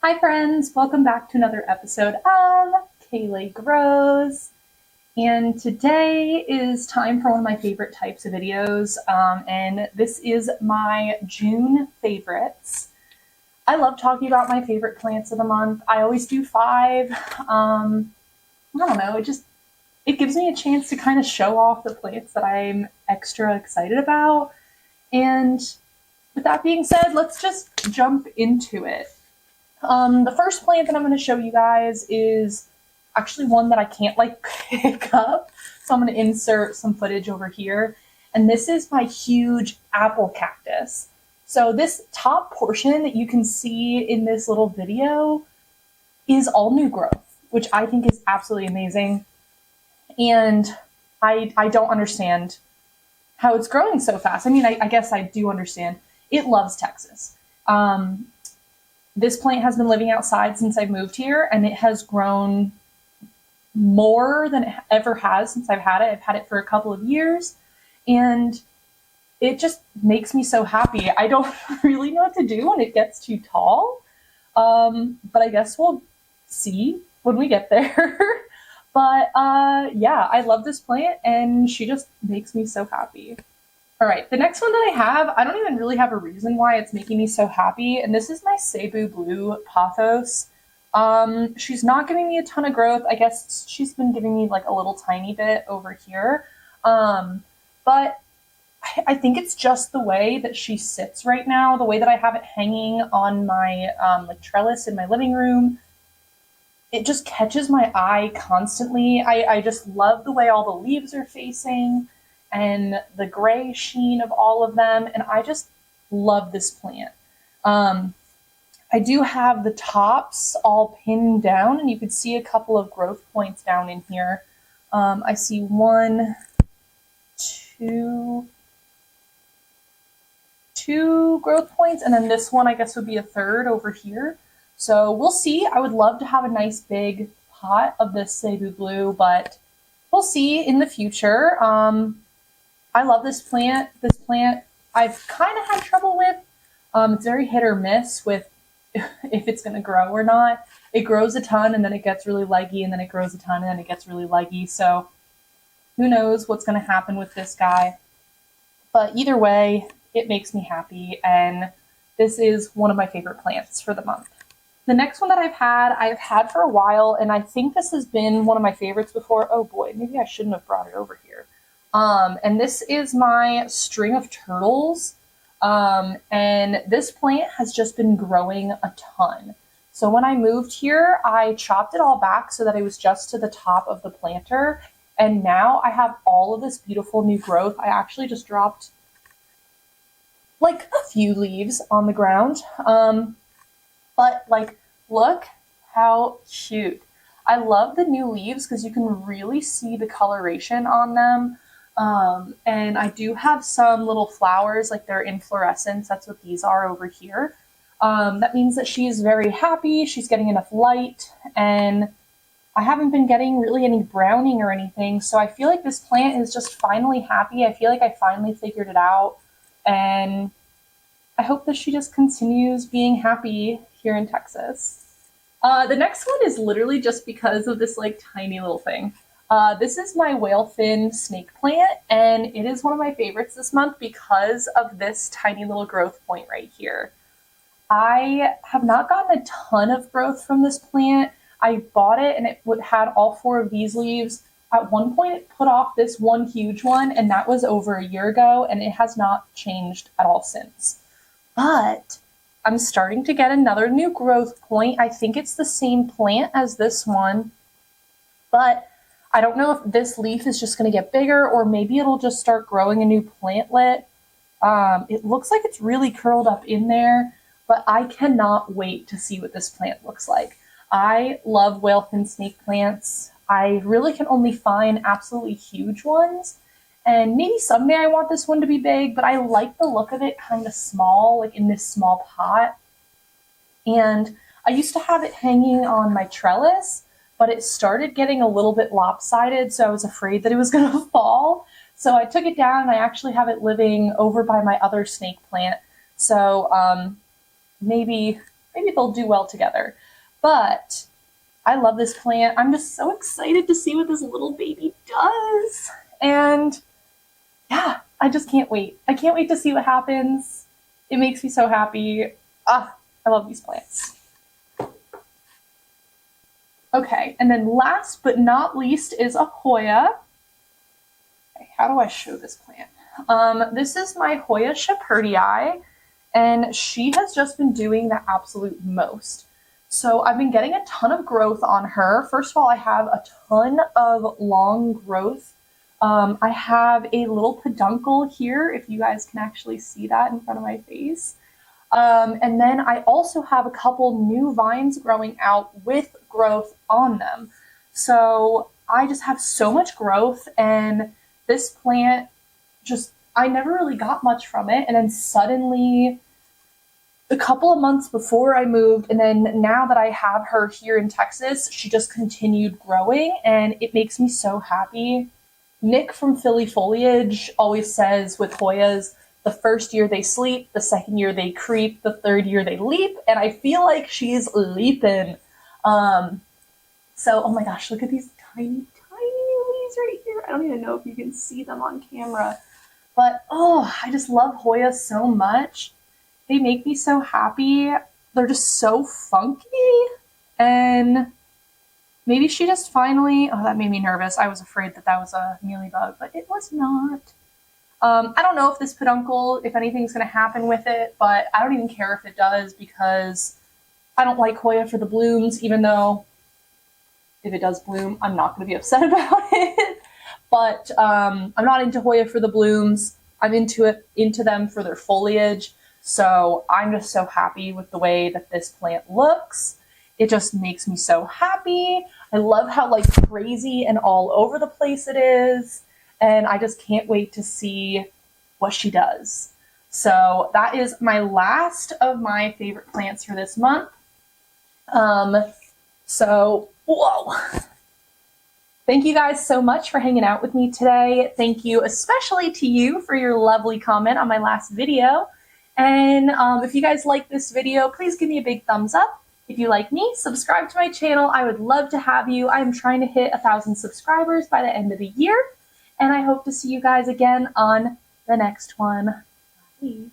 Hi friends, welcome back to another episode of Kaylee Grows. And today is time for one of my favorite types of videos, and this is my June favorites. I love talking about my favorite plants of the month. I always do 5. I don't know, it gives me a chance to kind of show off the plants that I'm extra excited about. And with that being said, let's just jump into it. The first plant that I'm going to show you guys is actually one that I can't pick up. So I'm going to insert some footage over here. And this is my huge apple cactus. So this top portion that you can see in this little video is all new growth, which I think is absolutely amazing. And I don't understand how it's growing so fast. I mean, I guess I do understand. It loves Texas. This plant has been living outside since I moved here, and it has grown more than it ever has since I've had it. I've had it for a couple of years, and it just makes me so happy. I don't really know what to do when it gets too tall, but I guess we'll see when we get there. But yeah, I love this plant, and she just makes me so happy. All right, the next one that I have, I don't even really have a reason why it's making me so happy, and this is my Cebu Blue Pothos. She's not giving me a ton of growth. I guess she's been giving me like a little tiny bit over here, but I think it's just the way that she sits right now, the way that I have it hanging on my trellis in my living room. It just catches my eye constantly. I just love the way all the leaves are facing and the gray sheen of all of them, and I just love this plant. I do have the tops all pinned down, and you can see a couple of growth points down in here. I see 1, 2 growth points, and then this one I guess would be a third over here. So we'll see. I would love to have a nice big pot of this Cebu Blue, but we'll see in the future. I love this plant. This plant I've kind of had trouble with. It's very hit or miss with if it's going to grow or not. It grows a ton and then it gets really leggy, and then it grows a ton and then it gets really leggy. So who knows what's going to happen with this guy. But either way, it makes me happy, and this is one of my favorite plants for the month. The next one that I've had for a while, and I think this has been one of my favorites before. Oh boy, maybe I shouldn't have brought it over here. And this is my string of turtles. And this plant has just been growing a ton. So when I moved here, I chopped it all back so that it was just to the top of the planter. And now I have all of this beautiful new growth. I actually just dropped like a few leaves on the ground. But look how cute. I love the new leaves because you can really see the coloration on them. And I do have some little flowers, like they're inflorescence. That's what these are over here. That means that she's very happy. She's getting enough light, and I haven't been getting really any browning or anything. So I feel like this plant is just finally happy. I feel like I finally figured it out, and I hope that she just continues being happy here in Texas. The next one is literally just because of this tiny little thing. This is my whale fin snake plant, and it is one of my favorites this month because of this tiny little growth point right here. I have not gotten a ton of growth from this plant. I bought it and it had all 4 of these leaves. At one point it put off this one huge one, and that was over a year ago, and it has not changed at all since. But I'm starting to get another new growth point. I think it's the same plant as this one, but I don't know if this leaf is just going to get bigger, or maybe it'll just start growing a new plantlet. It looks like it's really curled up in there, but I cannot wait to see what this plant looks like. I love whale fin snake plants. I really can only find absolutely huge ones, and maybe someday I want this one to be big, but I like the look of it kind of small, like in this small pot. And I used to have it hanging on my trellis, but it started getting a little bit lopsided, so I was afraid that it was going to fall. So I took it down, and I actually have it living over by my other snake plant. So maybe maybe they'll do well together. But I love this plant. I'm just so excited to see what this little baby does. And yeah, I just can't wait. I can't wait to see what happens. It makes me so happy. Ah, I love these plants. Okay, and then last but not least is a Hoya. Okay, how do I show this plant? This is my Hoya shepherdii, and she has just been doing the absolute most. So I've been getting a ton of growth on her. First of all, I have a ton of long growth. I have a little peduncle here, if you guys can actually see that in front of my face. And then I also have a couple new vines growing out with growth on them. So I just have so much growth, and this plant just, I never really got much from it. And then suddenly, a couple of months before I moved, and then now that I have her here in Texas, she just continued growing, and it makes me so happy. Nick from Philly Foliage always says with Hoyas, the first year they sleep, the second year they creep, the third year they leap, and I feel like she's leaping. So, oh my gosh, look at these tiny, tiny leaves right here. I don't even know if you can see them on camera. But, oh, I just love Hoyas so much. They make me so happy. They're just so funky. And maybe she just finally, oh, that made me nervous. I was afraid that that was a mealybug, but it was not. I don't know if this peduncle, if anything's going to happen with it, but I don't even care if it does, because I don't like Hoya for the blooms, even though if it does bloom, I'm not going to be upset about it. But I'm not into Hoya for the blooms. I'm into them for their foliage. So I'm just so happy with the way that this plant looks. It just makes me so happy. I love how like crazy and all over the place it is. And I just can't wait to see what she does. So that is my last of my favorite plants for this month. So, whoa. Thank you guys so much for hanging out with me today. Thank you especially to you for your lovely comment on my last video. And if you guys like this video, please give me a big thumbs up. If you like me, subscribe to my channel. I would love to have you. I'm trying to hit 1,000 subscribers by the end of the year. And I hope to see you guys again on the next one. Bye.